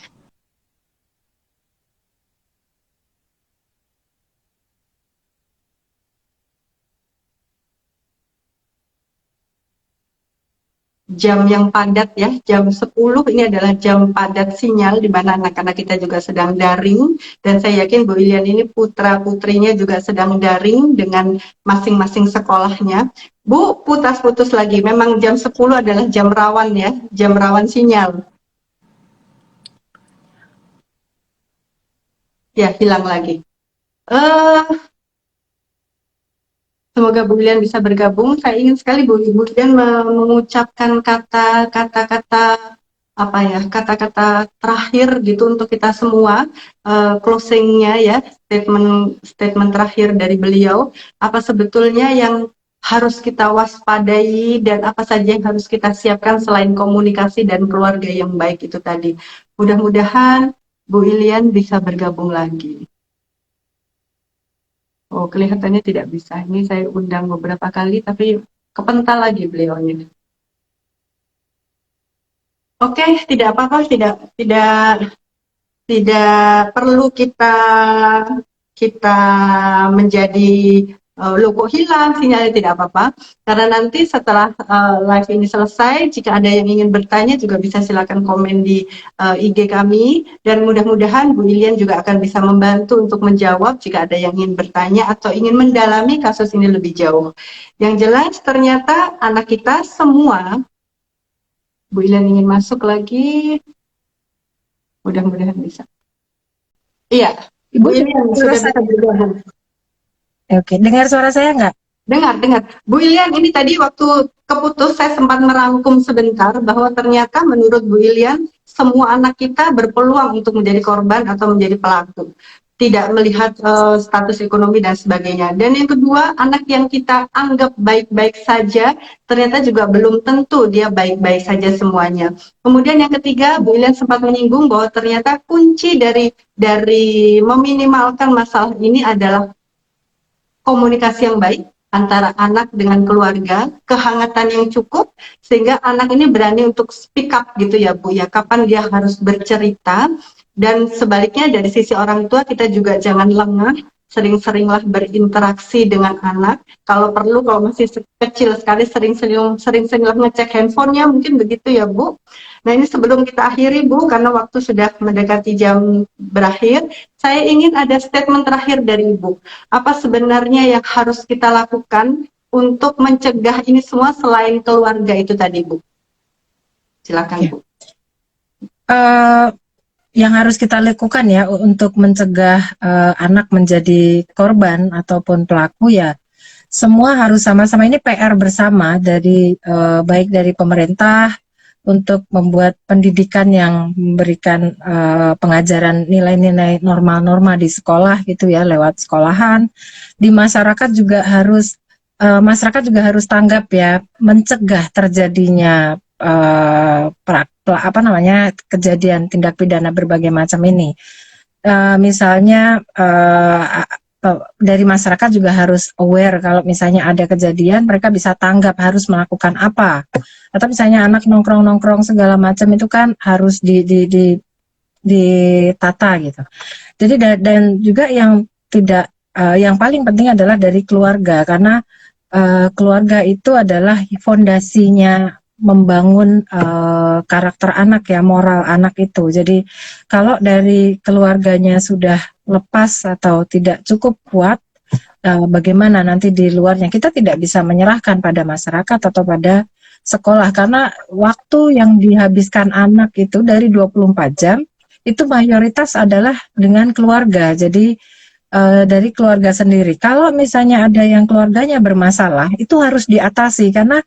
jam yang padat ya, jam 10 ini adalah jam padat sinyal di mana anak-anak kita juga sedang daring, dan saya yakin Bu Ilian ini putra-putrinya juga sedang daring dengan masing-masing sekolahnya. Bu, putus-putus lagi, memang jam 10 adalah jam rawan ya, jam rawan sinyal. Ya, hilang lagi. Eh, Semoga Bu Lilian bisa bergabung. Saya ingin sekali Bu Lilian mengucapkan kata-kata apa ya, kata-kata terakhir gitu untuk kita semua, closingnya ya, statement terakhir dari beliau. Apa sebetulnya yang harus kita waspadai dan apa saja yang harus kita siapkan selain komunikasi dan keluarga yang baik itu tadi. Mudah-mudahan Bu Ilian bisa bergabung lagi. Oh, kelihatannya tidak bisa. Ini saya undang beberapa kali, tapi kepental lagi beliaunya. Oke, tidak apa-apa, tidak tidak perlu kita kita menjadi loh kok hilang sinyalnya, tidak apa-apa, karena nanti setelah live ini selesai, jika ada yang ingin bertanya juga bisa silakan komen di IG kami, dan mudah-mudahan Bu Ilian juga akan bisa membantu untuk menjawab jika ada yang ingin bertanya atau ingin mendalami kasus ini lebih jauh. Yang jelas ternyata anak kita semua, Bu Ilian ingin masuk lagi, mudah-mudahan bisa. Iya, Ibu Bu Ilian sudah bisa bergabung. Oke, dengar suara saya nggak? Dengar. Bu Ilian, ini tadi waktu keputus saya sempat merangkum sebentar bahwa ternyata menurut Bu Ilian semua anak kita berpeluang untuk menjadi korban atau menjadi pelaku. Tidak melihat status ekonomi dan sebagainya. Dan yang kedua, anak yang kita anggap baik-baik saja, ternyata juga belum tentu dia baik-baik saja semuanya. Kemudian yang ketiga, Bu Ilian sempat menyinggung bahwa ternyata kunci dari meminimalkan masalah ini adalah komunikasi yang baik antara anak dengan keluarga, kehangatan yang cukup, sehingga anak ini berani untuk speak up gitu ya Bu ya, kapan dia harus bercerita, dan sebaliknya dari sisi orang tua kita juga jangan lengah, sering-seringlah berinteraksi dengan anak, kalau perlu kalau masih kecil sekali sering-seringlah ngecek handphonenya, mungkin begitu ya Bu. Nah ini sebelum kita akhiri Bu, karena waktu sudah mendekati jam berakhir, saya ingin ada statement terakhir dari Ibu. Apa sebenarnya yang harus kita lakukan untuk mencegah ini semua selain keluarga itu tadi, Bu? Silakan, Bu. Yang harus kita lakukan ya untuk mencegah anak menjadi korban ataupun pelaku ya, semua harus sama-sama, ini PR bersama dari baik dari pemerintah untuk membuat pendidikan yang memberikan pengajaran nilai-nilai norma-norma di sekolah gitu ya, lewat sekolahan. Di masyarakat juga harus tanggap ya, mencegah terjadinya kejadian tindak pidana berbagai macam ini. Misalnya dari masyarakat juga harus aware kalau misalnya ada kejadian, mereka bisa tanggap harus melakukan apa. Atau misalnya anak nongkrong segala macam itu kan harus ditata gitu. Jadi dan juga yang tidak yang paling penting adalah dari keluarga, karena keluarga itu adalah fondasinya membangun karakter anak ya, moral anak itu. Jadi kalau dari keluarganya sudah lepas atau tidak cukup kuat, bagaimana nanti di luarnya, kita tidak bisa menyerahkan pada masyarakat atau pada sekolah, karena waktu yang dihabiskan anak itu dari 24 jam itu mayoritas adalah dengan keluarga. Jadi dari keluarga sendiri. Kalau misalnya ada yang keluarganya bermasalah, itu harus diatasi, karena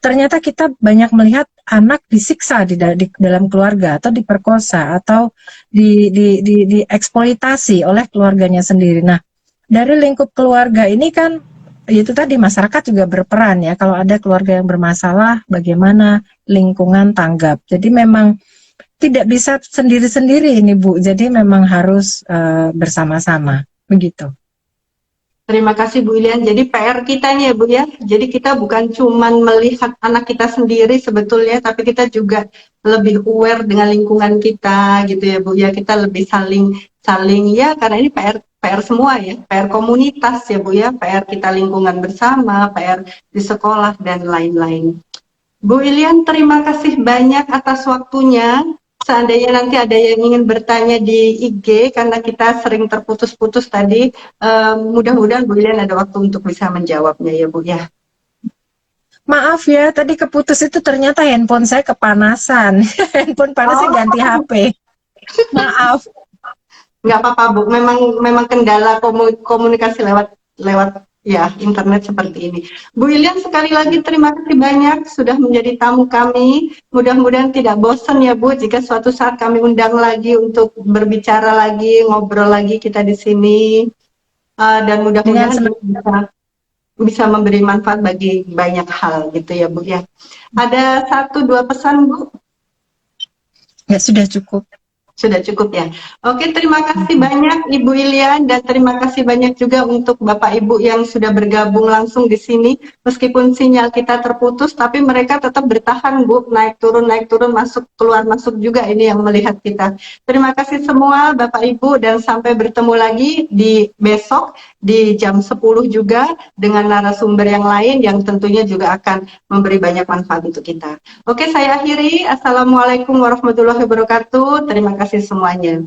ternyata kita banyak melihat anak disiksa di dalam keluarga, atau diperkosa, atau dieksploitasi oleh keluarganya sendiri. Nah, dari lingkup keluarga ini kan, itu tadi masyarakat juga berperan ya. Kalau ada keluarga yang bermasalah, bagaimana lingkungan tanggap. Jadi memang tidak bisa sendiri-sendiri ini Bu. Jadi memang harus bersama-sama, begitu. Terima kasih Bu Ilian. Jadi PR kita nih ya Bu ya. Jadi kita bukan cuman melihat anak kita sendiri sebetulnya, tapi kita juga lebih aware dengan lingkungan kita gitu ya Bu ya. Kita lebih saling ya, karena ini PR semua ya, PR komunitas ya Bu ya, PR kita lingkungan bersama, PR di sekolah dan lain-lain. Bu Ilian, terima kasih banyak atas waktunya. Seandainya nanti ada yang ingin bertanya di IG, karena kita sering terputus-putus tadi, mudah-mudahan Bu Ilian ada waktu untuk bisa menjawabnya ya Bu ya. Maaf ya, tadi keputus itu ternyata handphone saya kepanasan. Handphone panas saya ganti HP. Maaf. Nggak apa-apa Bu, memang kendala komunikasi lewat ya internet seperti ini. Bu Ilian, sekali lagi terima kasih banyak sudah menjadi tamu kami. Mudah-mudahan tidak bosan ya Bu jika suatu saat kami undang lagi untuk berbicara lagi, ngobrol lagi kita di sini. Dan Dengan mudah-mudahan senang. ini bisa memberi manfaat bagi banyak hal gitu ya Bu ya. Ada 1-2 pesan Bu? Ya, sudah cukup. Sudah cukup ya. Oke, terima kasih banyak Ibu Ilian dan terima kasih banyak juga untuk Bapak Ibu yang sudah bergabung langsung di sini. Meskipun sinyal kita terputus, tapi mereka tetap bertahan Bu, naik turun, masuk keluar masuk juga ini yang melihat kita. Terima kasih semua Bapak Ibu dan sampai bertemu lagi di besok di jam 10 juga dengan narasumber yang lain yang tentunya juga akan memberi banyak manfaat untuk kita. Oke, saya akhiri. Assalamualaikum warahmatullahi wabarakatuh. Terima kasih semuanya.